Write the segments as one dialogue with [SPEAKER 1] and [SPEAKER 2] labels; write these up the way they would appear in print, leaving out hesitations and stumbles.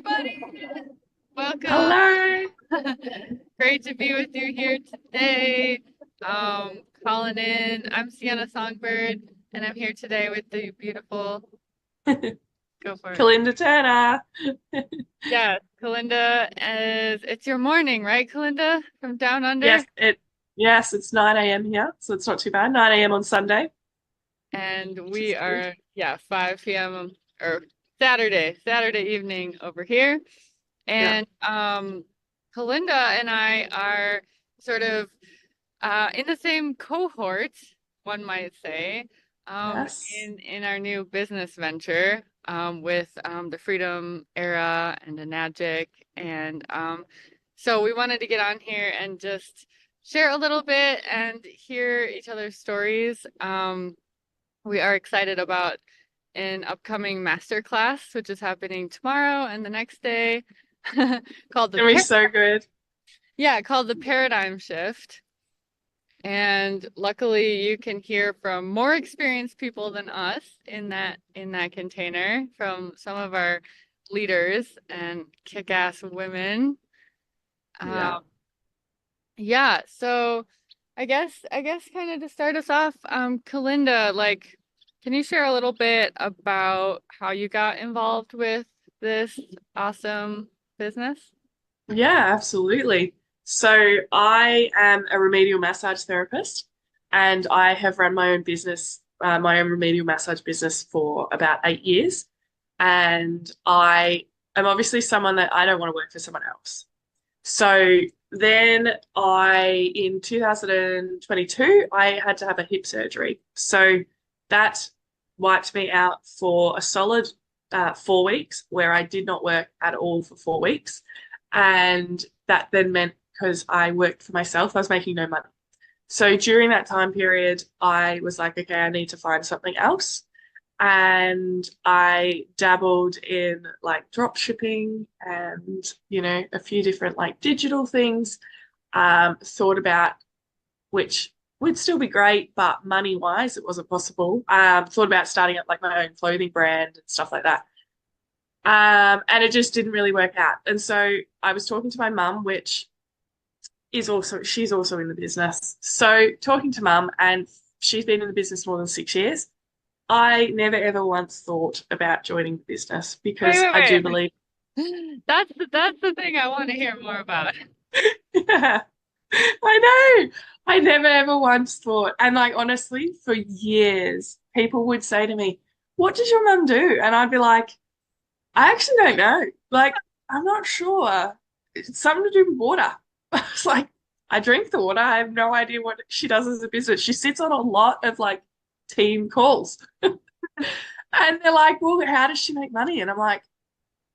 [SPEAKER 1] everybody. Welcome.
[SPEAKER 2] Hello.
[SPEAKER 1] Great to be with you here today. Calling in. I'm Siena Songbird, and I'm here today with the beautiful. Go for it.
[SPEAKER 2] Kalinda Turner.
[SPEAKER 1] Yeah, Kalinda. As it's your morning, right, Kalinda, from down under?
[SPEAKER 2] Yes, it's 9 a.m. here, so it's not too bad. 9 a.m. on Sunday,
[SPEAKER 1] And
[SPEAKER 2] which
[SPEAKER 1] we
[SPEAKER 2] is good.
[SPEAKER 1] are, yeah, 5 p.m. or Saturday evening over here.
[SPEAKER 2] Yeah.
[SPEAKER 1] And Kalinda and I are sort of in the same cohort, one might say, um,
[SPEAKER 2] Yes.
[SPEAKER 1] in our new business venture with the Freedom Era and the Enagic. And so we wanted to get on here and just share a little bit and hear each other's stories. We are excited about an upcoming master class, which is happening tomorrow and the next day, called the
[SPEAKER 2] Gonna be
[SPEAKER 1] Par
[SPEAKER 2] so good.
[SPEAKER 1] yeah, called the Paradigm Shift. And luckily you can hear from more experienced people than us in that container from some of our leaders and kick-ass women.
[SPEAKER 2] Yeah.
[SPEAKER 1] Um, yeah, so I guess kind of to start us off, Kalinda, like, can you share a little bit about how you got involved with this awesome business?
[SPEAKER 2] Yeah, absolutely. So I am a remedial massage therapist, and I have run my own business, my own remedial massage business for about 8 years. And I am obviously someone that I don't want to work for someone else. So then in 2022, I had to have a hip surgery. So that wiped me out for a solid 4 weeks where I did not work at all for 4 weeks. And that then meant because I worked for myself, I was making no money. So during that time period, I was like, okay, I need to find something else. And I dabbled in like drop shipping and, a few different like digital things. Thought about which would still be great, but money wise, it wasn't possible. Thought about starting up like my own clothing brand and stuff like that. And it just didn't really work out. And so I was talking to my mum, which she's also in the business. So talking to mum, and she's been in the business more than 6 years. I never ever once thought about joining the business
[SPEAKER 1] Wait,
[SPEAKER 2] because I do
[SPEAKER 1] wait,
[SPEAKER 2] believe,
[SPEAKER 1] wait. That's the thing I want to hear more about.
[SPEAKER 2] yeah, I know. I never ever once thought. And like honestly, for years, people would say to me, "What does your mum do?" And I'd be like, I actually don't know. Like, I'm not sure. It's something to do with water. It's like, I drink the water. I have no idea what she does as a business. She sits on a lot of like team calls. And they're like, well, how does she make money? And I'm like,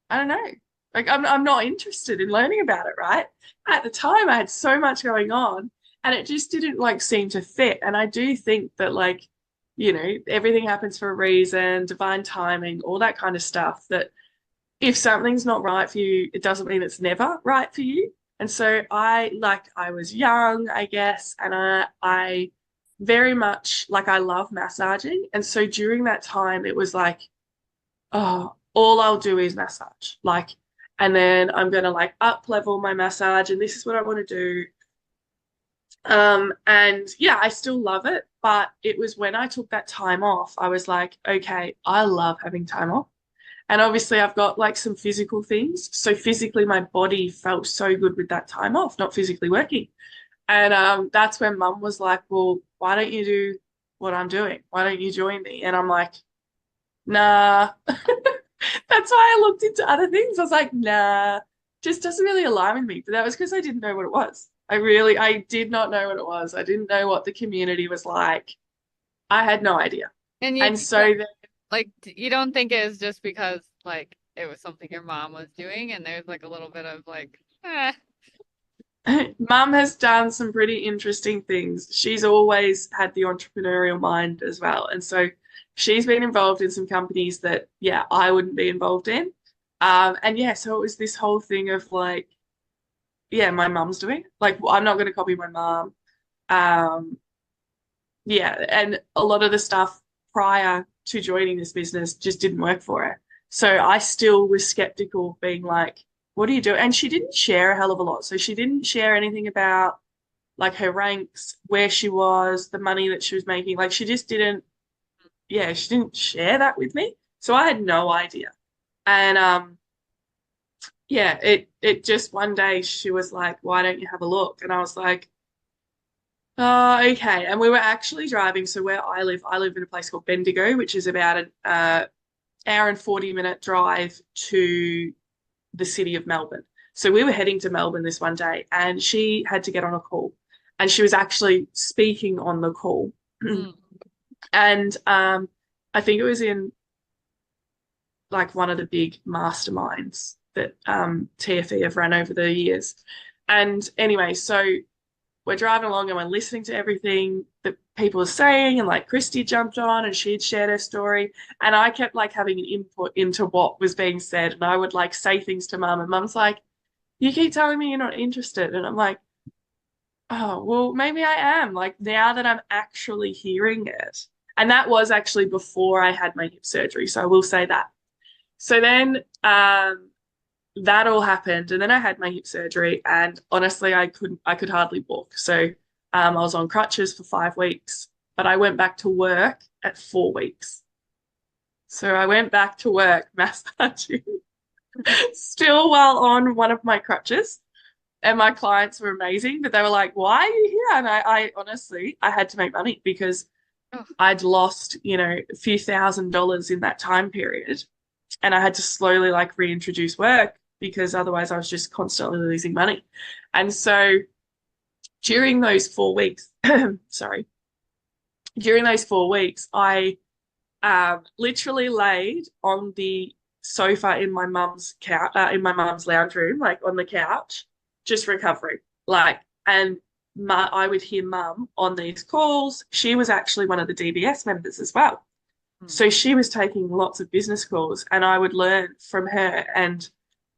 [SPEAKER 2] I don't know. Like, I'm not interested in learning about it, right? At the time, I had so much going on and it just didn't like seem to fit. And I do think that, like, everything happens for a reason, divine timing, all that kind of stuff. That if something's not right for you, it doesn't mean it's never right for you. And so I was young, I guess, and I very much like I love massaging. And so during that time, it was like, oh, all I'll do is massage. Like, and then I'm gonna like up level my massage, and this is what I want to do. And yeah, I still love it, but it was when I took that time off, I was like, okay, I love having time off. And obviously, I've got like some physical things. So physically, my body felt so good with that time off, not physically working. And that's when mum was like, well, why don't you do what I'm doing? Why don't you join me? And I'm like, nah. That's why I looked into other things. I was like, nah, just doesn't really align with me. But that was because I didn't know what it was. I did not know what it was. I didn't know what the community was like. I had no idea.
[SPEAKER 1] And
[SPEAKER 2] And so
[SPEAKER 1] you don't think it was just because like it was something your mom was doing and there's like a little bit of like,
[SPEAKER 2] Mum has done some pretty interesting things. She's always had the entrepreneurial mind as well. And so she's been involved in some companies that, yeah, I wouldn't be involved in. And yeah, so it was this whole thing of like, yeah, my mum's doing it. Like, I'm not going to copy my mum. Um, yeah, and a lot of the stuff prior to joining this business just didn't work for her. So I still was skeptical, being like, what do you do? And she didn't share a hell of a lot. So she didn't share anything about like her ranks, where she was, the money that she was making. Like she just didn't, yeah, she didn't share that with me. So I had no idea. And yeah, it just one day she was like, why don't you have a look? And I was like, oh, okay. And we were actually driving. So where I live in a place called Bendigo, which is about an hour and 40-minute drive to the city of Melbourne. So we were heading to Melbourne this one day, and she had to get on a call, and she was actually speaking on the call.
[SPEAKER 1] Mm.
[SPEAKER 2] And I think it was in like one of the big masterminds that TFE have run over the years. And anyway, so we're driving along and we're listening to everything that people are saying, and like Christy jumped on and she'd shared her story, and I kept like having an input into what was being said, and I would like say things to mum, and mum's like, you keep telling me you're not interested, and I'm like, oh well, maybe I am, like now that I'm actually hearing it. And that was actually before I had my hip surgery, so I will say that. So then that all happened, and then I had my hip surgery, and honestly I could hardly walk. So I was on crutches for 5 weeks, but I went back to work at 4 weeks. So I went back to work massaging still while on one of my crutches, and my clients were amazing, but they were like, why are you here? And I honestly, I had to make money because
[SPEAKER 1] Oh,
[SPEAKER 2] I'd lost, a few $1,000s in that time period, and I had to slowly like reintroduce work because otherwise I was just constantly losing money. And so during those 4 weeks, sorry, during those 4 weeks, I literally laid on the sofa in my mum's couch, in my mum's lounge room, like on the couch, just recovering. Like, and I would hear mum on these calls. She was actually one of the DBS members as well.
[SPEAKER 1] mm.
[SPEAKER 2] So she was taking lots of business calls, and I would learn from her and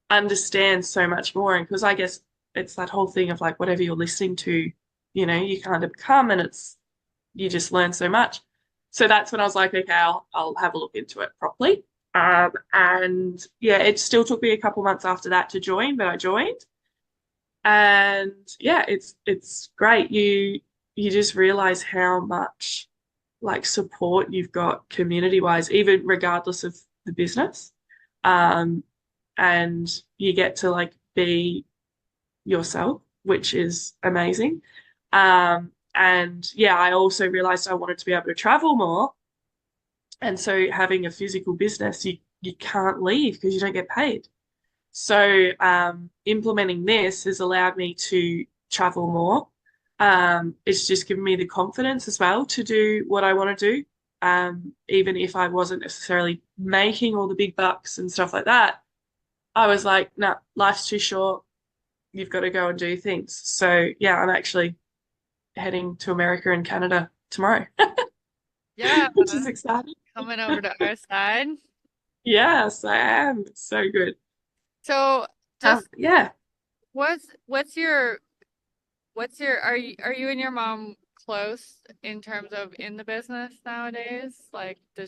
[SPEAKER 2] understand so much more. And because I guess it's that whole thing of like whatever you're listening to, you kind of become, and you just learn so much. So that's when I was like, okay, I'll have a look into it properly. And yeah, it still took me a couple months after that to join, but I joined. And yeah, it's great. You just realize how much like support you've got community wise, even regardless of the business. Um, and you get to like be yourself, which is amazing. And yeah, I also realized I wanted to be able to travel more. And so having a physical business, you can't leave because you don't get paid. So implementing this has allowed me to travel more. It's just given me the confidence as well to do what I want to do. Even if I wasn't necessarily making all the big bucks and stuff like that, I was like, no, nah, life's too short. You've got to go and do things. So yeah, I'm actually heading to America and Canada tomorrow,
[SPEAKER 1] Yeah,
[SPEAKER 2] which is exciting.
[SPEAKER 1] coming over to our side.
[SPEAKER 2] Yes, I am. It's so good.
[SPEAKER 1] So just
[SPEAKER 2] Yeah,
[SPEAKER 1] what's your are you and your mom close in terms of in the business nowadays? Like, do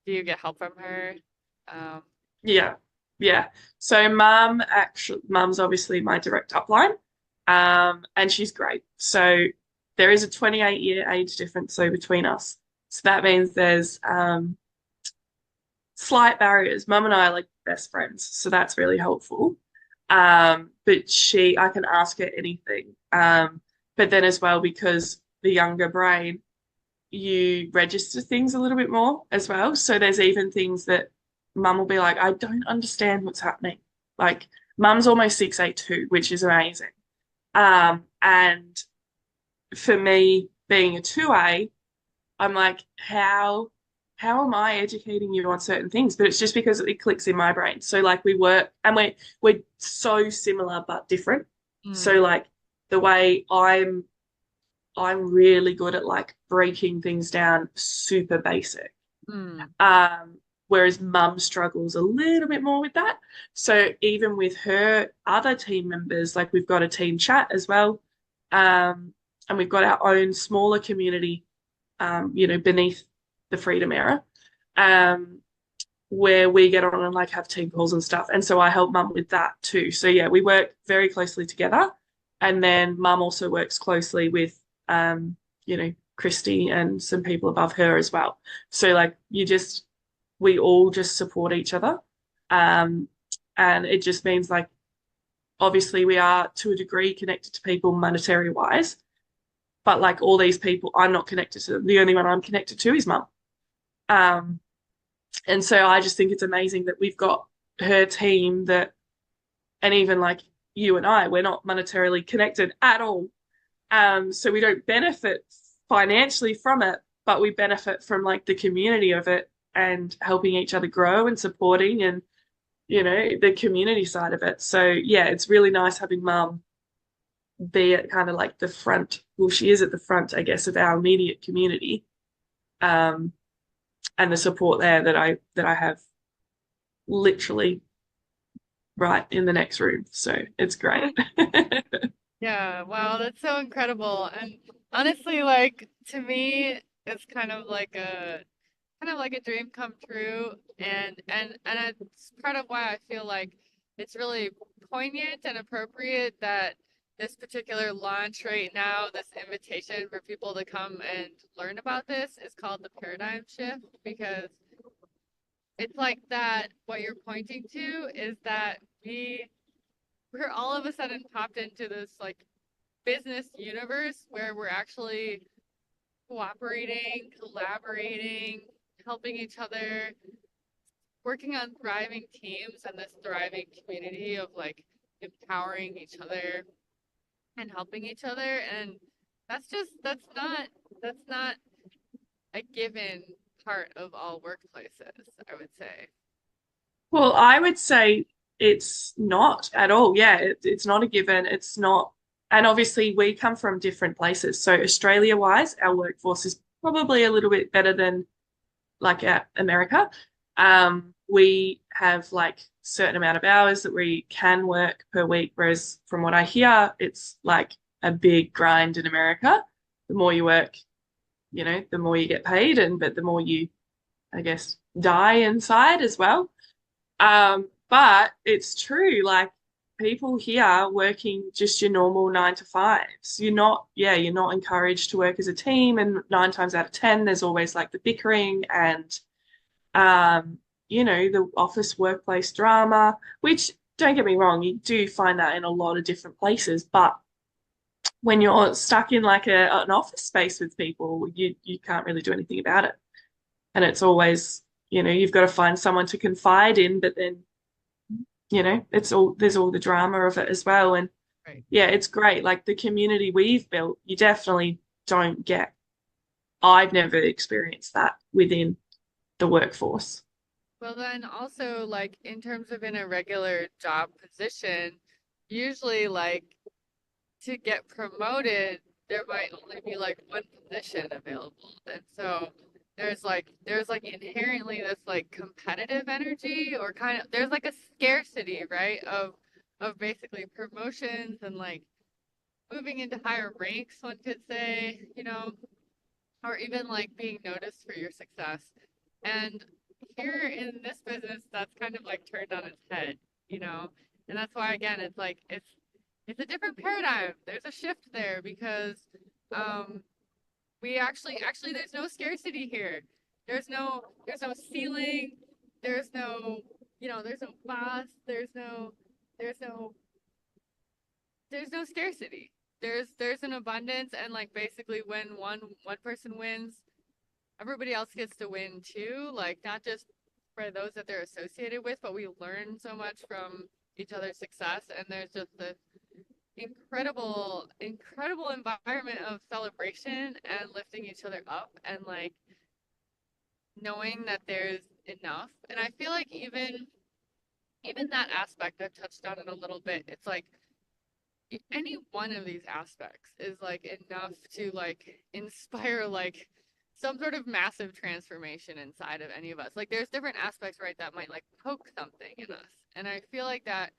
[SPEAKER 1] you get help from her? Um,
[SPEAKER 2] yeah, yeah. So mum's obviously my direct upline, and she's great. So there is a 28-year age difference so between us. So that means there's slight barriers. Mum and I are like best friends, so that's really helpful. But I can ask her anything. But then as well, because the younger brain, you register things a little bit more as well. So there's even things that mum will be like, I don't understand what's happening. Like mum's almost 6'8" which is amazing. And for me, being a 2A, I'm like, how am I educating you on certain things? But it's just because it clicks in my brain. So like we work and we're so similar but different. So
[SPEAKER 1] mm,
[SPEAKER 2] like the way I'm really good at like breaking things down super basic.
[SPEAKER 1] mm,
[SPEAKER 2] Um, whereas mum struggles a little bit more with that. So even with her other team members, like we've got a team chat as well. And we've got our own smaller community, beneath the Freedom Era. Um, where we get on and like have team calls and stuff. And so I help mum with that too. So yeah, we work very closely together. And then mum also works closely with you know, Christy and some people above her as well. So like we all just support each other. Um and it just means like obviously we are to a degree connected to people monetary wise, but like all these people, I'm not connected to them. The only one I'm connected to is mum. Um, and so I just think it's amazing that we've got her team that, and even like you and I, we're not monetarily connected at all. So we don't benefit financially from it, but we benefit from like the community of it and helping each other grow and supporting and, you know, the community side of it. So yeah, it's really nice having mum be at kind of like the front. Well, she is at the front, I guess, of our immediate community. Um, and the support there that I have literally right in the next room. So it's great.
[SPEAKER 1] Yeah, wow, that's so incredible. And honestly, like to me, it's kind of like a dream come true. And it's part of why I feel like it's really poignant and appropriate that this particular launch right now, this invitation for people to come and learn about this is called the paradigm shift because it's like that what you're pointing to is that we're all of a sudden popped into this like business universe where we're actually cooperating, collaborating, helping each other, working on thriving teams and this thriving community of like empowering each other and helping each other. And that's not a given part of all workplaces, I would say.
[SPEAKER 2] Well, I would say it's not at all. Yeah, it's not a given. It's not. And obviously, we come from different places. So, Australia wise, our workforce is probably a little bit better than like America. We have like certain amount of hours that we can work per week, whereas from what I hear, it's like a big grind in America. The more you work, you know, the more you get paid, and but the more you, I guess, die inside as well. But it's true, like people here working just your normal 9 to 5s. You're not encouraged to work as a team, and 9 times out of 10, there's always like the bickering and you know, the office workplace drama, which don't get me wrong, you do find that in a lot of different places, but when you're stuck in like an office space with people, you can't really do anything about it. And it's always, you know, you've got to find someone to confide in, but then, you know, it's all there's all the drama of it as well. And
[SPEAKER 1] Right.
[SPEAKER 2] yeah, it's great. Like the community we've built, you definitely don't get. I've never experienced that within the workforce.
[SPEAKER 1] Well, then also like in terms of in a regular job position, usually like to get promoted, there might only be like one position available. And so there's like inherently this like competitive energy or kind of there's like a scarcity, right? Of basically promotions and like moving into higher ranks, one could say, you know, or even like being noticed for your success. And here in this business, that's kind of like turned on its head, you know? And that's why again, it's a different paradigm. There's a shift there because um we actually there's no scarcity here. There's no ceiling, there's no there's no boss, there's no there's no scarcity. There's an abundance and like basically when one person wins, everybody else gets to win too. Like not just for those that they're associated with, but we learn so much from each other's success and there's just this incredible environment of celebration and lifting each other up and like knowing that there's enough. And I feel like even that aspect I've touched on it a little bit. It's like any one of these aspects is like enough to like inspire like some sort of massive transformation inside of any of us. Like there's different aspects, right, that might like poke something in us. And I feel like that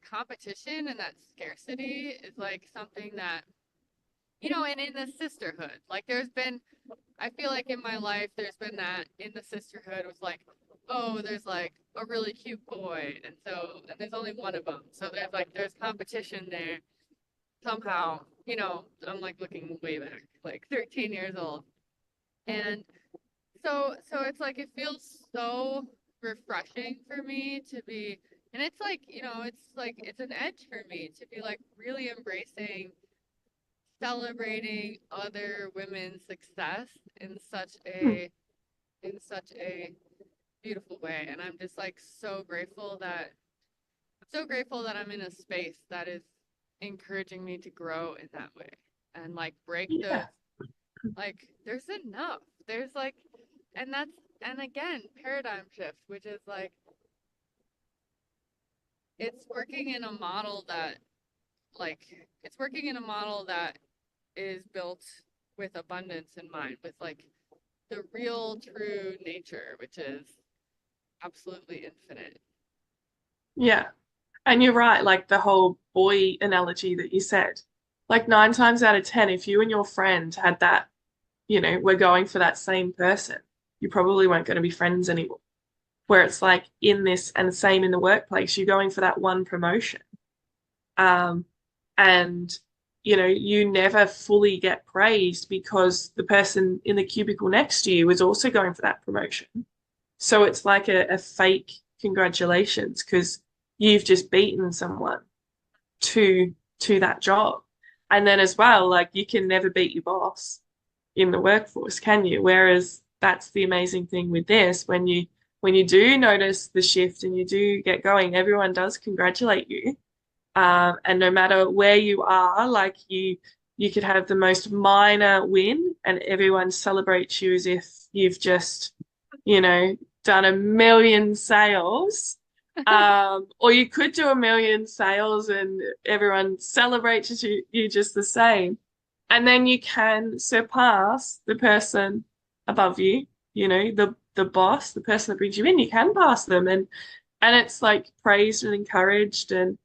[SPEAKER 1] competition and that scarcity is like something that and in the sisterhood, like I feel like in my life there's been that in the sisterhood with like oh, there's like a really cute boy, and there's only one of them, so there's competition there somehow. I'm like looking way back, like 13 years old, and so it's like it feels so refreshing for me to be, and it's like it's like it's an edge for me to be like really embracing, celebrating other women's success
[SPEAKER 2] Mm.
[SPEAKER 1] in such a beautiful way. And I'm just like so grateful that I'm in a space that is encouraging me to grow in that way and like break those,
[SPEAKER 2] Yeah.
[SPEAKER 1] like there's enough. There's like and that's and again, paradigm shift, which is like it's working in a model that like it's working in a model that is built with abundance in mind, with like the real true nature, which is absolutely infinite.
[SPEAKER 2] Yeah. And you're right, like the whole boy analogy that you said. Like 9 times out of 10, if you and your friend had that, we're going for that same person, you probably weren't going to be friends anymore. Where it's like in this and same in the workplace, you're going for that one promotion. Um, and you never fully get praised because the person in the cubicle next to you is also going for that promotion. So it's like a fake congratulations because you've just beaten someone to to that job. And then as well, like you can never beat your boss in the workforce, can you? Whereas that's the amazing thing with this, when you do notice the shift and you do get going, everyone does congratulate you. And no matter where you are, like you could have the most minor win and everyone celebrates you as if you've just, you know, done a million sales. Or you could do a million sales and everyone celebrates you just the same. And then you can surpass the person above you, the boss, the person that brings you in, you can pass them and it's like praised and encouraged and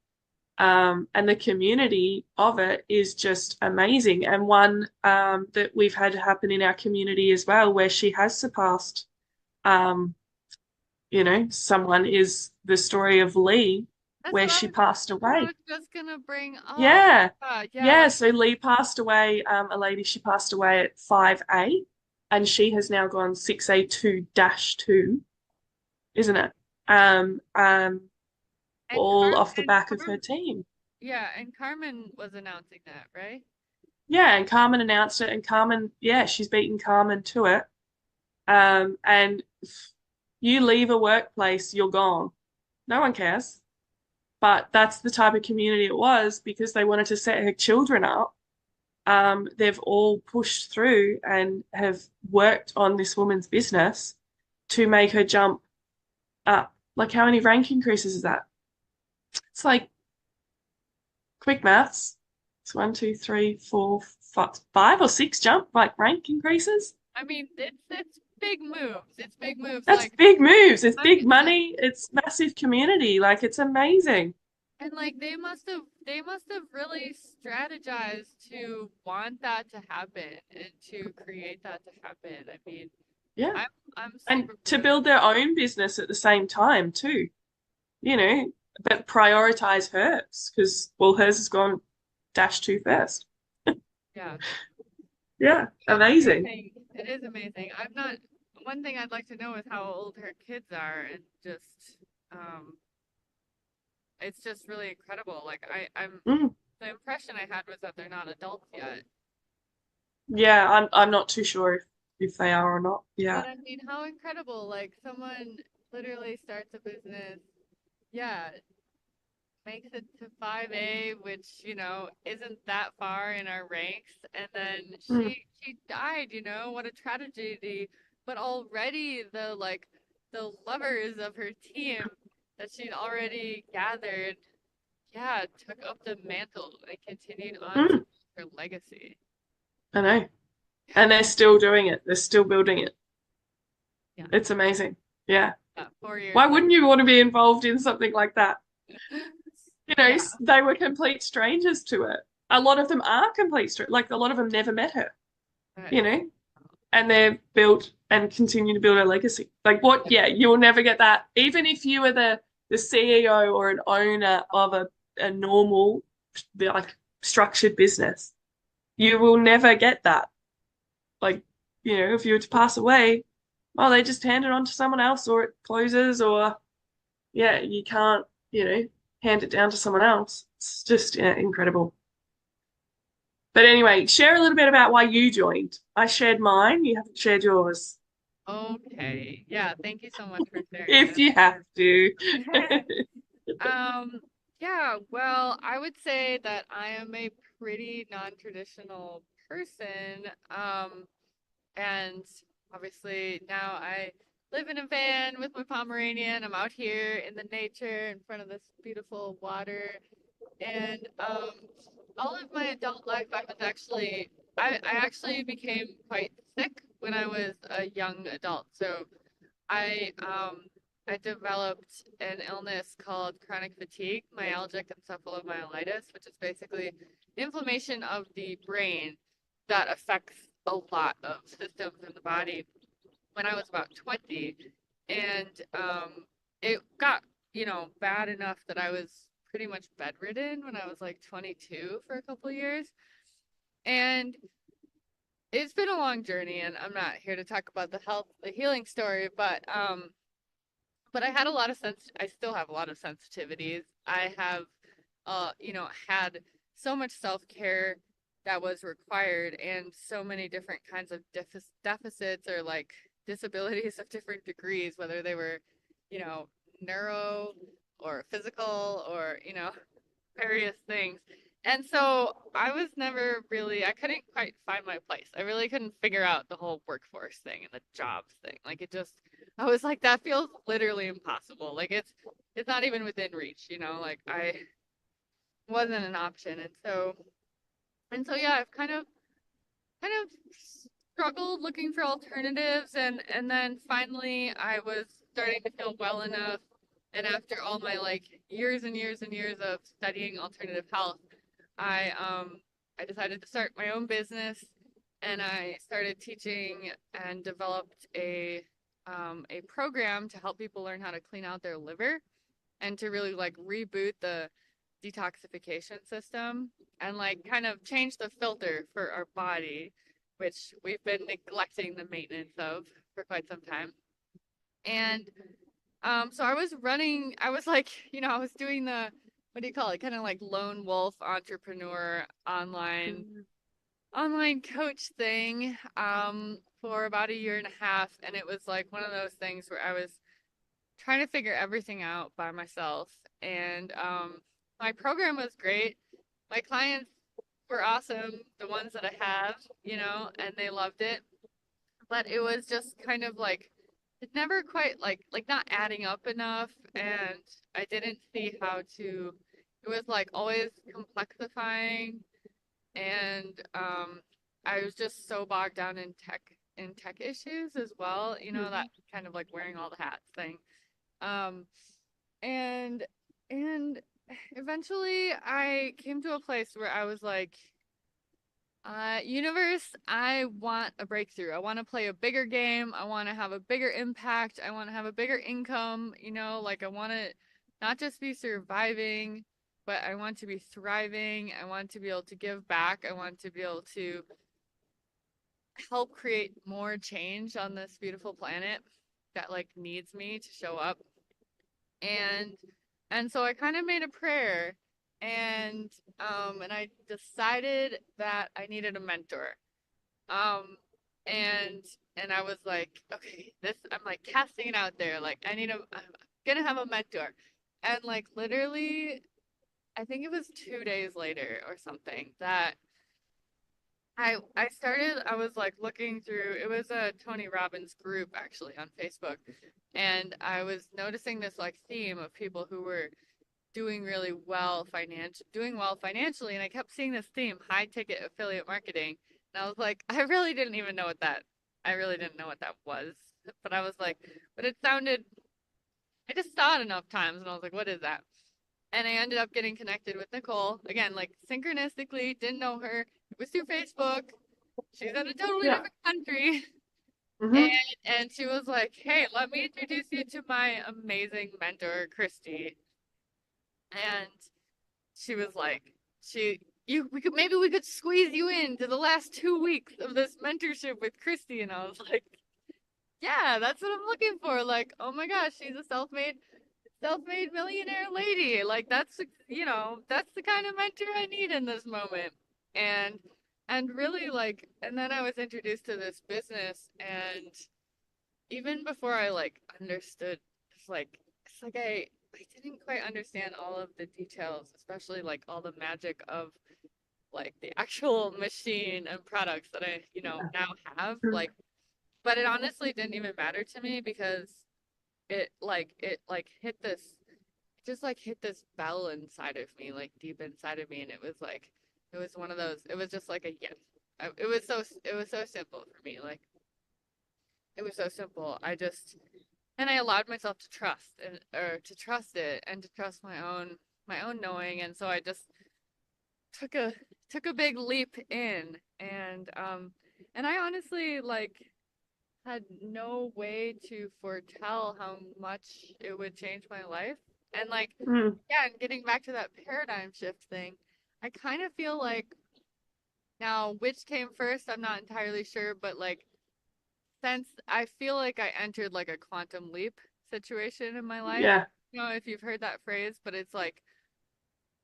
[SPEAKER 2] the community of it is just amazing. And one that we've had happen in our community as well, where she has surpassed, um, someone is the story of Lee,
[SPEAKER 1] That's
[SPEAKER 2] where she passed
[SPEAKER 1] what I
[SPEAKER 2] away.
[SPEAKER 1] was just gonna bring up.
[SPEAKER 2] Yeah.
[SPEAKER 1] Yeah.
[SPEAKER 2] Yeah. So Lee passed away, a lady, she passed away at 5A, and she has now gone 6A2-2, isn't it?
[SPEAKER 1] And
[SPEAKER 2] All off the back of her
[SPEAKER 1] Carmen,
[SPEAKER 2] team.
[SPEAKER 1] yeah, and Carmen was announcing that, right?
[SPEAKER 2] Yeah, and Carmen announced it, and Carmen, yeah, she's beaten Carmen to it. And you leave a workplace, you're gone. No one cares. But that's the type of community it was because they wanted to set her children up. They've all pushed through and have worked on this woman's business to make her jump up. Like, how many rank increases is that? It's like quick maths. It's 1, 2, 3, 4, 5 or 6 jump like rank increases.
[SPEAKER 1] I mean, it's big moves. It's big moves.
[SPEAKER 2] That's
[SPEAKER 1] Like,
[SPEAKER 2] big moves. It's
[SPEAKER 1] I
[SPEAKER 2] big
[SPEAKER 1] mean, like,
[SPEAKER 2] money. It's massive community. Like it's amazing.
[SPEAKER 1] and like they must have really strategized to want that to happen and to create that to happen. I mean,
[SPEAKER 2] Yeah.
[SPEAKER 1] I'm I'm
[SPEAKER 2] And
[SPEAKER 1] super
[SPEAKER 2] to
[SPEAKER 1] proud of
[SPEAKER 2] build their own business at the same time too, you know, but prioritize hers because well hers has gone -2 first.
[SPEAKER 1] yeah.
[SPEAKER 2] Yeah,
[SPEAKER 1] It's
[SPEAKER 2] amazing.
[SPEAKER 1] amazing. It is amazing. I'm not. One thing I'd like to know is how old her kids are, and just, um, it's just really incredible. Like
[SPEAKER 2] Mm.
[SPEAKER 1] the impression I had was that they're not adults yet.
[SPEAKER 2] Yeah, I'm not too sure if they are or not. Yeah.
[SPEAKER 1] But I mean, how incredible! Like someone literally starts a business, yeah, makes it to 5A, which, isn't that far in our ranks, and then
[SPEAKER 2] Mm.
[SPEAKER 1] she died, what a tragedy. But already the lovers of her team that she'd already gathered, yeah, took up the mantle and continued on to
[SPEAKER 2] Mm.
[SPEAKER 1] her legacy.
[SPEAKER 2] I know. And they're still doing it. They're still building it.
[SPEAKER 1] Yeah.
[SPEAKER 2] It's amazing. Yeah.
[SPEAKER 1] Yeah, 4 years
[SPEAKER 2] Why
[SPEAKER 1] later.
[SPEAKER 2] wouldn't you want to be involved in something like that?
[SPEAKER 1] Yeah,
[SPEAKER 2] They were complete strangers to it. A lot of them are complete strangers. Like a lot of them never met her,
[SPEAKER 1] but
[SPEAKER 2] you know, and they've built and continue to build a legacy. Like what? Yeah, you will never get that. Even if you are the CEO or an owner of a normal like structured business, you will never get that. Like, if you were to pass away, well, they just hand it on to someone else or it closes or yeah, you can't, hand it down to someone else. It's just incredible. But anyway, share a little bit about why you joined. I shared mine. You haven't shared yours.
[SPEAKER 1] Okay. Yeah, thank you so much for sharing
[SPEAKER 2] If
[SPEAKER 1] that.
[SPEAKER 2] you have to.
[SPEAKER 1] Um, yeah, well, I would say that I am a pretty non-traditional person. And obviously now I live in a van with my Pomeranian. I'm out here in the nature in front of this beautiful water. And all of my adult life, I actually became quite sick when I was a young adult. So I um I developed an illness called chronic fatigue, myalgic encephalomyelitis, which is basically inflammation of the brain that affects a lot of systems in the body when I was about 20. And it got, bad enough that I was pretty much bedridden when I was like 22 for a couple of years. And it's been a long journey, and I'm not here to talk about the healing story, but I had a lot of I still have a lot of sensitivities. I have had so much self-care that was required and so many different kinds of deficits or like disabilities of different degrees, whether they were, you know, neuro or physical or, various things. And so I couldn't quite find my place. I really couldn't figure out the whole workforce thing and the jobs thing. Like I was like, that feels literally impossible. Like it's not even within reach, like I wasn't an option. And so yeah, I've kind of struggled looking for alternatives and then finally I was starting to feel well enough and after all my like years and years and years of studying alternative health, I decided to start my own business and I started teaching and developed a program to help people learn how to clean out their liver and to really like reboot the detoxification system and like kind of change the filter for our body, which we've been neglecting the maintenance of for quite some time. And so I was like, I was doing the, what do you call it? Kind of like lone wolf entrepreneur online coach thing for about a year and a half. And it was like one of those things where I was trying to figure everything out by myself. And my program was great. My clients were awesome, the ones that I have, and they loved it. But it was just kind of like it never quite like not adding up enough, and I didn't see how to. It was like always complexifying, and I was just so bogged down in tech issues as well. That kind of like wearing all the hats thing. Um, and and eventually I came to a place where I was like, universe, I want a breakthrough. I want to play a bigger game. I want to have a bigger impact. I want to have a bigger income, like I want to not just be surviving, but I want to be thriving. I want to be able to give back. I want to be able to help create more change on this beautiful planet that like needs me to show up. And and so I kind of made a prayer and I decided that I needed a mentor. Um and and I was like, okay, I'm like casting it out there. Like I'm gonna have a mentor. And like literally, I think it was 2 days later or something that I was like looking through it was a Tony Robbins group actually on Facebook. And I was noticing this like theme of people who were doing well financially, and I kept seeing this theme, high ticket affiliate marketing. And I was like, I really didn't know what that was. But I was like, but it sounded I just saw it enough times and I was like, what is that? And I ended up getting connected with Nicole again, like synchronistically, didn't know her. It was through Facebook. She's in a totally
[SPEAKER 2] Yeah.
[SPEAKER 1] different country.
[SPEAKER 2] Hmm.
[SPEAKER 1] And she was like, "Hey, let me introduce you to my amazing mentor, Christy." And she was like, "She, you, we could maybe we could squeeze you into the last 2 weeks of this mentorship with Christy." And I was like, "Yeah, that's what I'm looking for." Like, oh my gosh, she's a self-made millionaire lady. Like that's that's the kind of mentor I need in this moment. And really like and then I was introduced to this business, and even before I like understood, it's like I didn't quite understand all of the details, especially like all the magic of like the actual machine and products that I, now have. Like, but it honestly didn't even matter to me because it hit this just like hit this bell inside of me, like deep inside of me, and it was one of those. It was just like a yes. It was so simple for me. Like it was so simple. I allowed myself to trust and or to trust it and to trust my own knowing, and so I just took a took a big leap in, and I honestly like had no way to foretell how much it would change my life. And like,
[SPEAKER 2] Mm.
[SPEAKER 1] yeah, and getting back to that paradigm shift thing, I kind of feel like now which came first, I'm not entirely sure, but like since I feel like I entered like a quantum leap situation in my life.
[SPEAKER 2] Yeah.
[SPEAKER 1] I don't know if you've heard that phrase, but it's like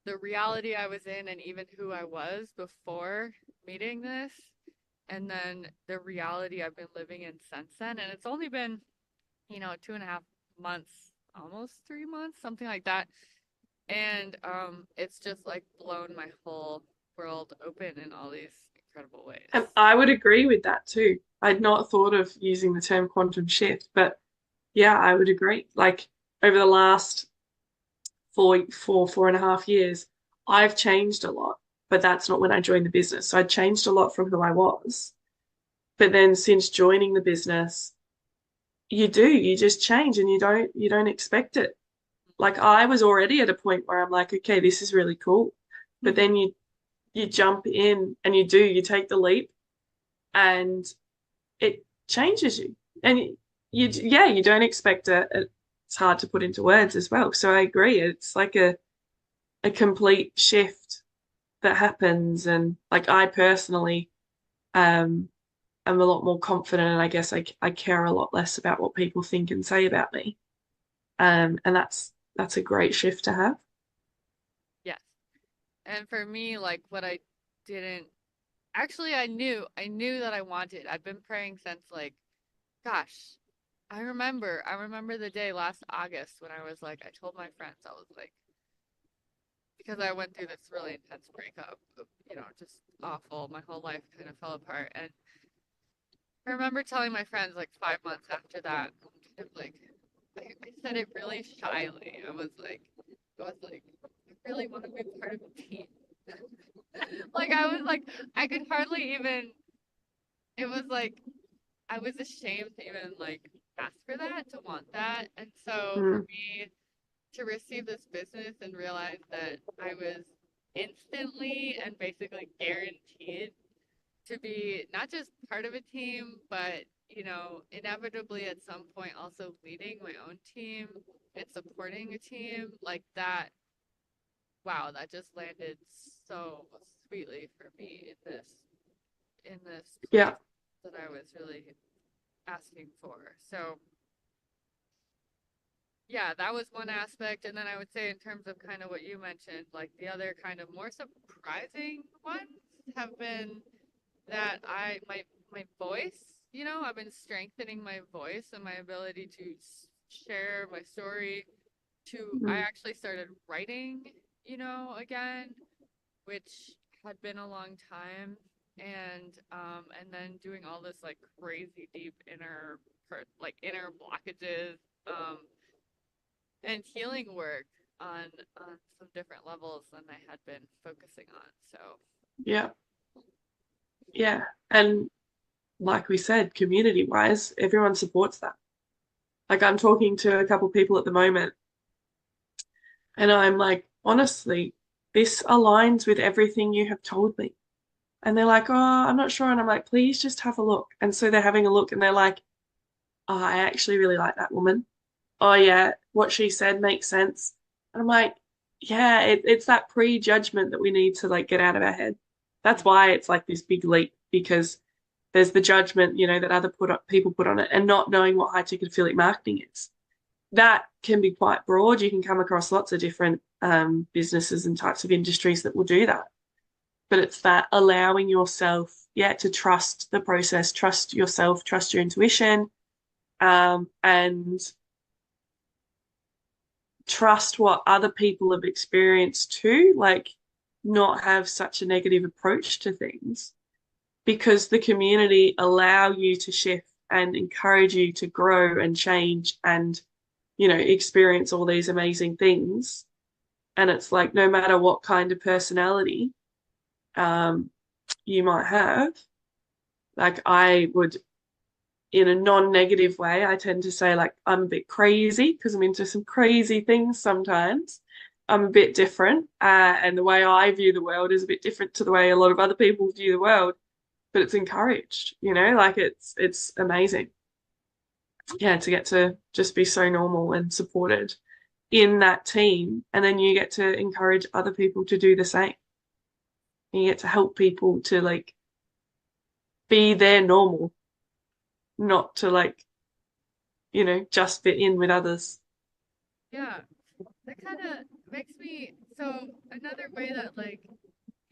[SPEAKER 1] the reality I was in and even who I was before meeting this, and then the reality I've been living in since then. And it's only been 2.5 months, almost 3 months, something like that. And it's just like blown my whole world open in all these incredible
[SPEAKER 2] And
[SPEAKER 1] ways.
[SPEAKER 2] I would agree with that too. I'd not thought of using the term quantum shift, but yeah, I would agree. Like over the last 4.5 years, I've changed a lot, but that's not when I joined the business. So I changed a lot from who I was. But then since joining the business, you just change and you don't expect it. Like I was already at a point where I'm like, okay, this is really cool. But then you jump in and you take the leap and it changes you. And yeah, you don't expect it. It's hard to put into words as well. So I agree. It's like a complete shift that happens. And like I personally am a lot more confident, and I guess I care a lot less about what people think and say about me. And that's a great shift to have.
[SPEAKER 1] Yes. And for me, like what I didn't actually I knew that I wanted. I've been praying since like gosh, I remember the day last August when I was like I told my friends I was like because I went through this really intense breakup, just awful. My whole life kind of fell apart. And I remember telling my friends like 5 months after that, kind of like I said it really shyly. I was like, I really want to be part of a team. Like I was like, I could hardly even. It was like I was ashamed to even like ask for that, to want that. And so for
[SPEAKER 2] Mm,
[SPEAKER 1] me to receive this business and realize that I was instantly and basically guaranteed to be not just part of a team, but inevitably at some point also leading my own team and supporting a team like that. Wow, that just landed so sweetly for me in this place
[SPEAKER 2] yeah,
[SPEAKER 1] that I was really asking for. So yeah, that was one aspect. And then I would say in terms of kind of what you mentioned, like the other kind of more surprising ones have been that my voice, I've been strengthening my voice and my ability to share my story. I
[SPEAKER 2] mm,
[SPEAKER 1] actually started writing, again, which had been a long time, and then doing all this like crazy deep inner blockages, and healing work on some different levels than I had been focusing on. So
[SPEAKER 2] yeah, yeah. And like we said, community wise, everyone supports that. Like I'm talking to a couple people at the moment, and I'm like, honestly, this aligns with everything you have told me. And they're like, oh, I'm not sure. And I'm like, please just have a look. And so they're having a look and they're like, oh, I actually really like that woman. Oh yeah, what she said makes sense. And I'm like, yeah, it's that prejudgment that we need to like get out of our head. That's
[SPEAKER 1] Mm.
[SPEAKER 2] why it's like this big leap because there's the judgment, that people put on it, and not knowing what high ticket affiliate marketing is. That can be quite broad. You can come across lots of different businesses and types of industries that will do that. But it's that allowing yourself, yeah, to trust the process, trust yourself, trust your intuition, and trust what other people have experienced too, like not have such a negative approach to things because the community allow you to shift and encourage you to grow and change and experience all these amazing things. And it's like no matter what kind of personality um, you might have, like I would in a non-negative way, I tend to say like I'm a bit crazy because I'm into some crazy things sometimes. I'm a bit different, and the way I view the world is a bit different to the way a lot of other people view the world. But it's encouraged, like it's amazing, yeah, to get to just be so normal and supported in that team, and then you get to encourage other people to do the same. And you get to help people to like be their normal, not to like just fit in with others.
[SPEAKER 1] Yeah, that kind of makes me so another way that like,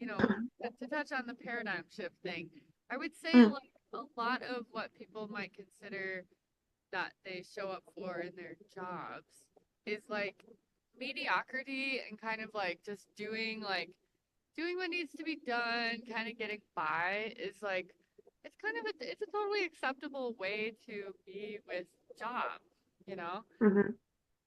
[SPEAKER 1] you know, to touch on the paradigm shift thing, I would say
[SPEAKER 2] Mm,
[SPEAKER 1] like a lot of what people might consider that they show up for in their jobs is like mediocrity and kind of like just doing what needs to be done, kind of getting by is like it's a totally acceptable way to be with job, you know?
[SPEAKER 2] mhm,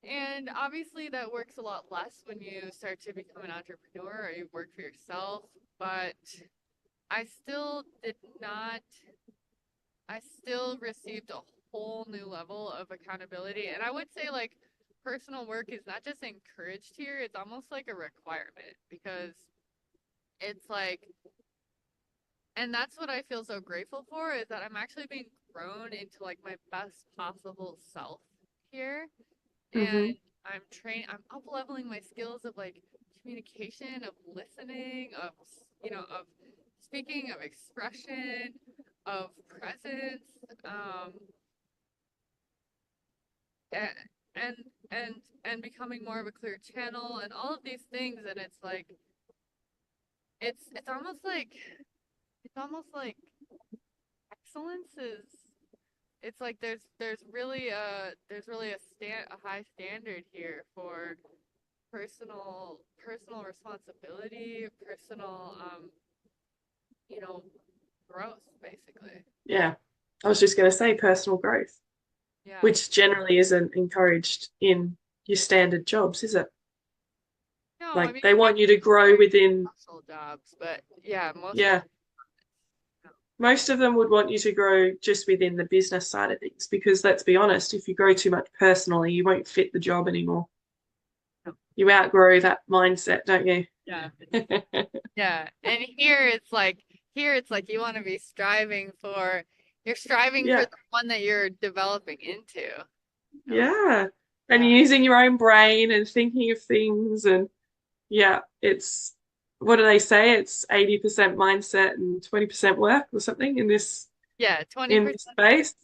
[SPEAKER 1] And obviously that works a lot less when you start to become an entrepreneur or you work for yourself, but I still did not I still received a whole new level of accountability. And I would say like personal work is not just encouraged here, it's almost like a requirement because it's like and that's what I feel so grateful for is that I'm actually being grown into like my best possible self here.
[SPEAKER 2] mhm.
[SPEAKER 1] And I'm up leveling my skills of like communication, of listening, of speaking, of expression, of presence, um, and and and becoming more of a clear channel and all of these things. And it's like it's almost like it's almost like excellence is it's like there's really a high standard here for personal responsibility, personal you know, growth basically.
[SPEAKER 2] Yeah. I was just going to say personal growth,
[SPEAKER 1] Yeah.
[SPEAKER 2] which generally isn't encouraged in your standard jobs, is it?
[SPEAKER 1] No, I
[SPEAKER 2] Like
[SPEAKER 1] mean
[SPEAKER 2] they
[SPEAKER 1] there
[SPEAKER 2] want you to
[SPEAKER 1] are
[SPEAKER 2] grow
[SPEAKER 1] very
[SPEAKER 2] within,
[SPEAKER 1] hustle jobs, but yeah, most of
[SPEAKER 2] yeah,
[SPEAKER 1] them no.
[SPEAKER 2] most of them would want you to grow just within the business side of things because let's be honest, if you grow too much personally, you won't fit the job anymore.
[SPEAKER 1] No.
[SPEAKER 2] You outgrow that mindset, don't you?
[SPEAKER 1] Yeah. Yeah. And here it's like you want to be you're striving for
[SPEAKER 2] Yeah,
[SPEAKER 1] the one that you're developing into. No.
[SPEAKER 2] yeah. And
[SPEAKER 1] Yeah.
[SPEAKER 2] using your own brain and thinking of things and yeah, it's what do they say? It's 80% mindset and 20% work or something
[SPEAKER 1] Yeah,
[SPEAKER 2] in this
[SPEAKER 1] 20%.
[SPEAKER 2] space,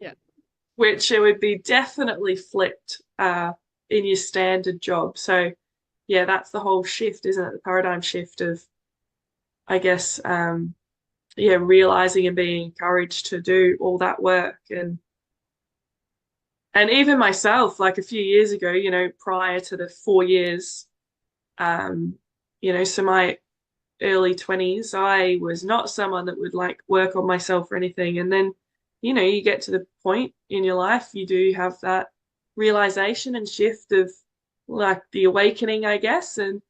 [SPEAKER 1] Yeah.
[SPEAKER 2] which it would be definitely flipped in your standard job. So yeah, that's the whole shift, isn't it? The paradigm shift of, I guess, yeah, realizing and being encouraged to do all that work and even myself, like a few years ago, prior to the 4 years, um, so my early 20s, I was not someone that would like work on myself or anything. And then, you get to the point in your life, you do have that realization and shift of like the awakening, I guess, and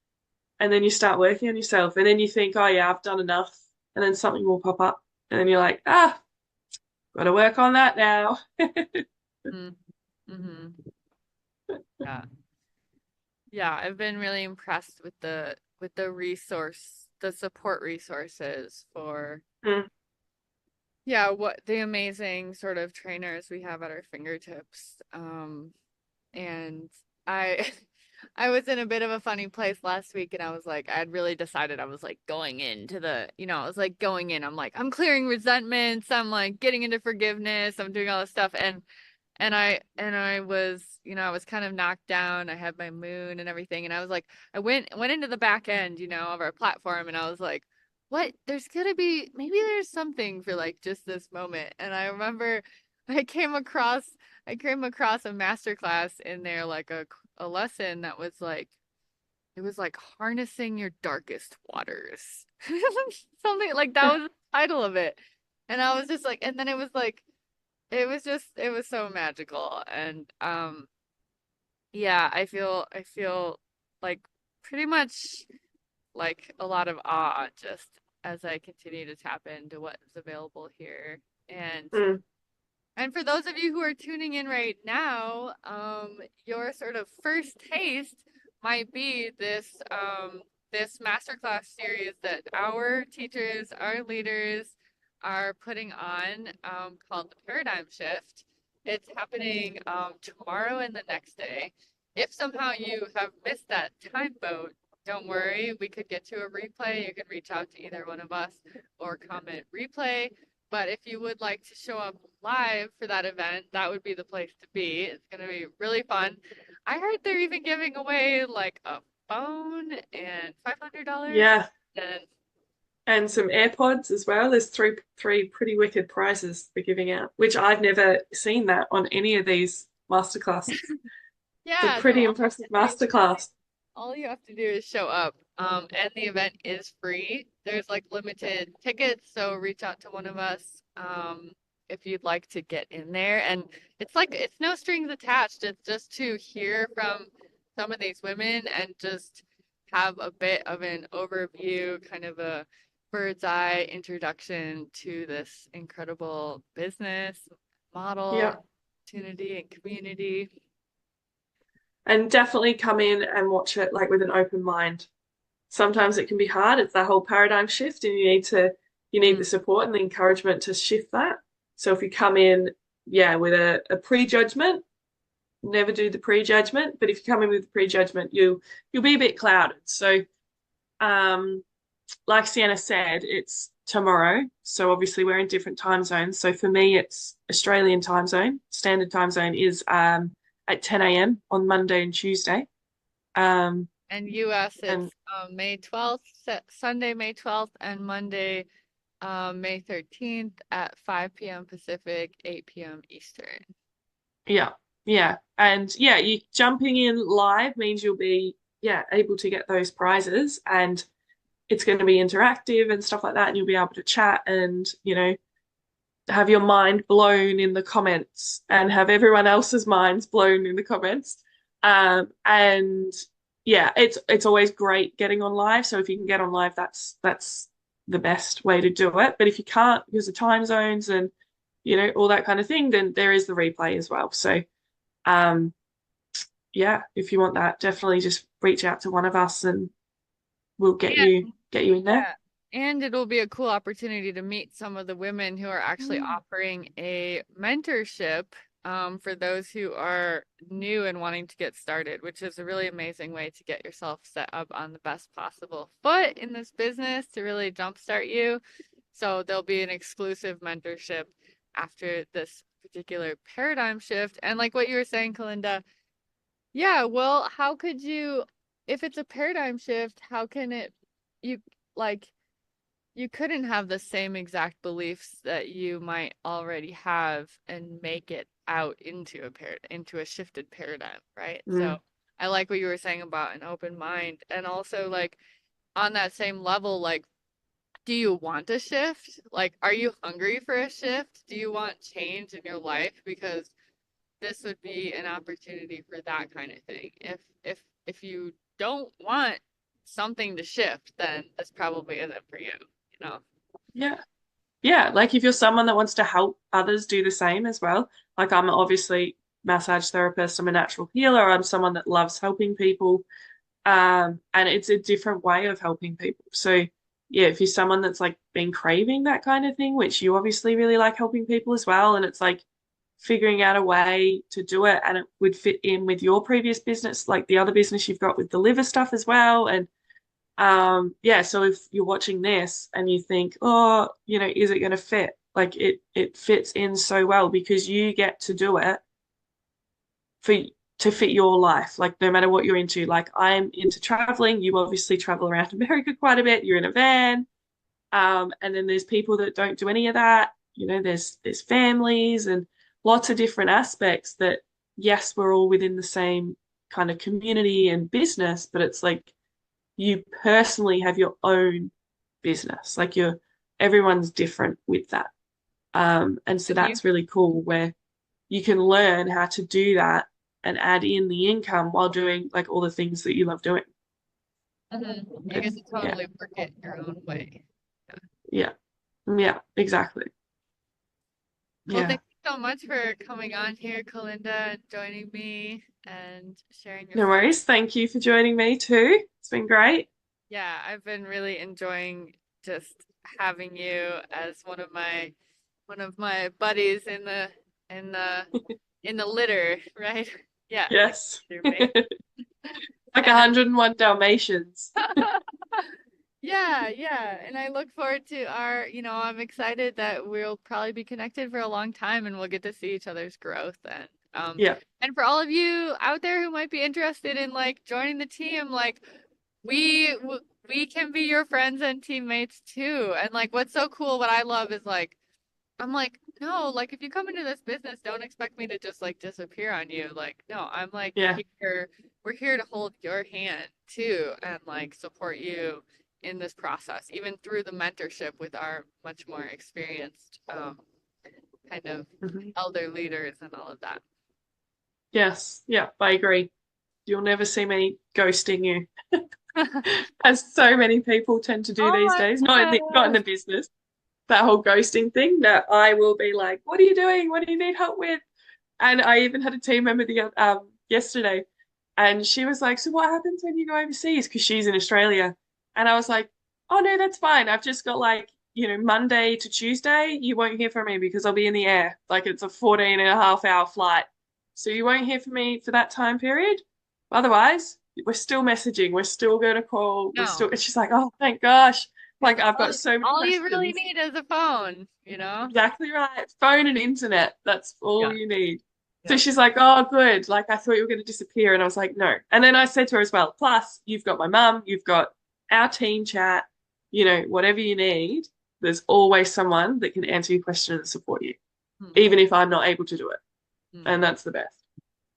[SPEAKER 2] then you start working on yourself. And then you think, oh yeah, I've done enough. And then something will pop up. And then you're like, gotta work on that now.
[SPEAKER 1] Mm-hmm. Yeah. Yeah, I've been really impressed with the support resources for
[SPEAKER 2] Mm,
[SPEAKER 1] Yeah, what the amazing sort of trainers we have at our fingertips. And I I was in a bit of a funny place last week and I was like, I had really decided I was like going into I was like going in, I'm like, I'm clearing resentments, I'm like getting into forgiveness, I'm doing all this stuff and I was, I was kind of knocked down. I had my moon and everything, and I was like, I went into the back end, of our platform, and I was like, what? There's gonna be maybe there's something for like just this moment. And I remember I came across I came across a master class in there, like a lesson that was like it was like harnessing your darkest waters. Something like that was the title of it. And I was just like, and then it was like it was so magical. And yeah, I feel like pretty much like a lot of awe just as I continue to tap into what is available here.
[SPEAKER 2] Mm,
[SPEAKER 1] And for those of you who are tuning in right now, your sort of first taste might be this masterclass series that our teachers, our leaders are putting on, called the Paradigm Shift. It's happening tomorrow and the next day. If somehow you have missed that time boat, don't worry, we could get to a replay. You can reach out to either one of us or comment replay. But if you would like to show up live for that event, that would be the place to be. It's going to be really fun. I heard they're even giving away like a phone and $500
[SPEAKER 2] yeah,
[SPEAKER 1] and
[SPEAKER 2] and some AirPods as well. There's three pretty wicked prizes they're giving out, which I've never seen that on any of these masterclasses. It's a
[SPEAKER 1] yeah, so
[SPEAKER 2] pretty impressive masterclass.
[SPEAKER 1] all you have to do is show up. And the event is free. There's like limited tickets, so reach out to one of us if you'd like to get in there. And it's like it's no strings attached. It's just to hear from some of these women and just have a bit of an overview, kind of a bird's eye introduction to this incredible business model,
[SPEAKER 2] Yeah.
[SPEAKER 1] opportunity, and community.
[SPEAKER 2] And definitely come in and watch it like with an open mind. Sometimes it can be hard. It's that whole paradigm shift, and you need the
[SPEAKER 1] Mm.
[SPEAKER 2] support and the encouragement to shift that. So if you come in, yeah, with a prejudgment, never do the prejudgment. But if you come in with the prejudgment, you'll be a bit clouded. So um like Sienna said, it's tomorrow. So obviously we're in different time zones. So for me, it's Australian time zone. Standard time zone is at 10 a.m. on Monday and Tuesday. Um,
[SPEAKER 1] And US,
[SPEAKER 2] and
[SPEAKER 1] it's May 12th, Sunday, May 12th, and Monday, May 13th at 5 p.m. Pacific, 8 p.m. Eastern.
[SPEAKER 2] yeah, yeah. And yeah, you jumping in live means you'll be, yeah, able to get those prizes, and it's going to be interactive and stuff like that. And you'll be able to chat and, have your mind blown in the comments and have everyone else's minds blown in the comments. And yeah, it's always great getting on live. So if you can get on live, that's the best way to do it. But if you can't because of time zones and all that kind of thing, then there is the replay as well. So um, yeah, if you want that, definitely just reach out to one of us and we'll get you in there.
[SPEAKER 1] Yeah. And it'll be a cool opportunity to meet some of the women who are actually
[SPEAKER 2] Mm.
[SPEAKER 1] offering a mentorship for those who are new and wanting to get started, which is a really amazing way to get yourself set up on the best possible foot in this business to really jumpstart you. So there'll be an exclusive mentorship after this particular paradigm shift. And like what you were saying, Kalinda, yeah, well, how could you, if it's a paradigm shift, how can you like, you couldn't have the same exact beliefs that you might already have and make it out into into a shifted paradigm, right? So
[SPEAKER 2] Mm.
[SPEAKER 1] I like what you were saying about an open mind. And also like on that same level, like, do you want a shift? Like, are you hungry for a shift? Do you want change in your life? Because this would be an opportunity for that kind of thing. If you don't want something to shift, then this probably isn't for you, you know.
[SPEAKER 2] Yeah. Yeah, like if you're someone that wants to help others do the same as well, like I'm obviously massage therapist, I'm a natural healer, I'm someone that loves helping people, and it's a different way of helping people. So yeah, if you're someone that's like been craving that kind of thing, which you obviously really like helping people as well, and it's like figuring out a way to do it and it would fit in with your previous business, like the other business you've got with the liver stuff as well. And yeah, so if you're watching this and you think, oh, is it going to fit? Like it fits in so well because you get to do it for to fit your life, like no matter what you're into. Like I'm into traveling, you obviously travel around America quite a bit, you're in a van. And then there's people that don't do any of that. There's families and lots of different aspects that, yes, we're all within the same kind of community and business, but it's like you personally have your own business. Like everyone's different with that. And so
[SPEAKER 1] And you,
[SPEAKER 2] that's really cool where you can learn how to do that and add in the income while doing like all the things that you love doing.
[SPEAKER 1] you get
[SPEAKER 2] And
[SPEAKER 1] to
[SPEAKER 2] yeah,
[SPEAKER 1] totally work it your own way.
[SPEAKER 2] yeah, yeah, exactly.
[SPEAKER 1] Well,
[SPEAKER 2] Yeah.
[SPEAKER 1] thank you so much for coming on here, Kalinda, and joining me and sharing your
[SPEAKER 2] No
[SPEAKER 1] story.
[SPEAKER 2] worries. Thank you for joining me too. It's been great.
[SPEAKER 1] Yeah, I've been really enjoying just having you as one of my buddies in the in the litter, right? Yeah, like
[SPEAKER 2] Yes.
[SPEAKER 1] your mate.
[SPEAKER 2] Like
[SPEAKER 1] And
[SPEAKER 2] 101 Dalmatians.
[SPEAKER 1] yeah, yeah. And I look forward to I'm excited that we'll probably be connected for a long time and we'll get to see each other's growth um
[SPEAKER 2] Yeah.
[SPEAKER 1] and for all of you out there who might be interested in like joining the team, like we can be your friends and teammates too. And like what's so cool, what I love is like I'm like, no, like if you come into this business, don't expect me to just like disappear on you. Like, no, I'm like
[SPEAKER 2] Yeah.
[SPEAKER 1] here, we're here to hold your hand too and like support you in this process, even through the mentorship with our much more experienced kind of
[SPEAKER 2] Mhm.
[SPEAKER 1] elder leaders and all of that.
[SPEAKER 2] Yes. Yeah, I agree. You'll never see me ghosting you, as so many people tend to do
[SPEAKER 1] Oh
[SPEAKER 2] these
[SPEAKER 1] my
[SPEAKER 2] days. Not in the
[SPEAKER 1] gosh.
[SPEAKER 2] business. That whole ghosting thing. That I will be like, "What are you doing? What do you need help with?" And I even had a team member yesterday, and she was like, "So what happens when you go overseas?" Because she's in Australia, and I was like, "Oh no, that's fine. I've just got like Monday to Tuesday. You won't hear from me because I'll be in the air. Like it's a 14 and a half hour flight, so you won't hear from me for that time period. Otherwise, we're still messaging. We're still going to call. We're still."
[SPEAKER 1] No,
[SPEAKER 2] And she's like, "Oh, thank gosh."
[SPEAKER 1] because
[SPEAKER 2] Like I've
[SPEAKER 1] all
[SPEAKER 2] got so many
[SPEAKER 1] all you really
[SPEAKER 2] questions.
[SPEAKER 1] need is a phone, you know?
[SPEAKER 2] Exactly right. Phone and internet. That's all
[SPEAKER 1] Yeah,
[SPEAKER 2] you need. So
[SPEAKER 1] yeah.
[SPEAKER 2] she's like, oh, good. Like, I thought you were going to disappear. And I was like, no. And then I said to her as well, plus, you've got my mum, you've got our team chat, whatever you need, there's always someone that can answer your question and support you,
[SPEAKER 1] Hmm.
[SPEAKER 2] even if I'm not able to do it.
[SPEAKER 1] Hmm.
[SPEAKER 2] And that's the best.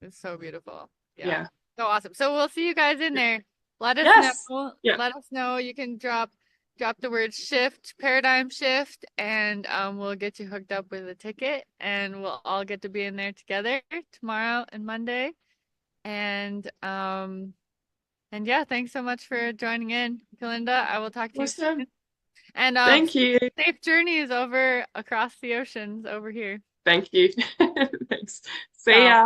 [SPEAKER 1] It's so beautiful. Yeah.
[SPEAKER 2] Yeah.
[SPEAKER 1] So awesome. So we'll see you guys in there. Let us know.
[SPEAKER 2] Yes. Yeah.
[SPEAKER 1] Let us know. You can drop the word shift, paradigm shift, and we'll get you hooked up with a ticket and we'll all get to be in there together tomorrow and Monday. And yeah, thanks so much for joining in, Kalinda. I will talk to you
[SPEAKER 2] Awesome.
[SPEAKER 1] soon. And
[SPEAKER 2] Thank you.
[SPEAKER 1] safe journeys over across the oceans over here.
[SPEAKER 2] Thank you. Thanks. See
[SPEAKER 1] Ciao.
[SPEAKER 2] ya.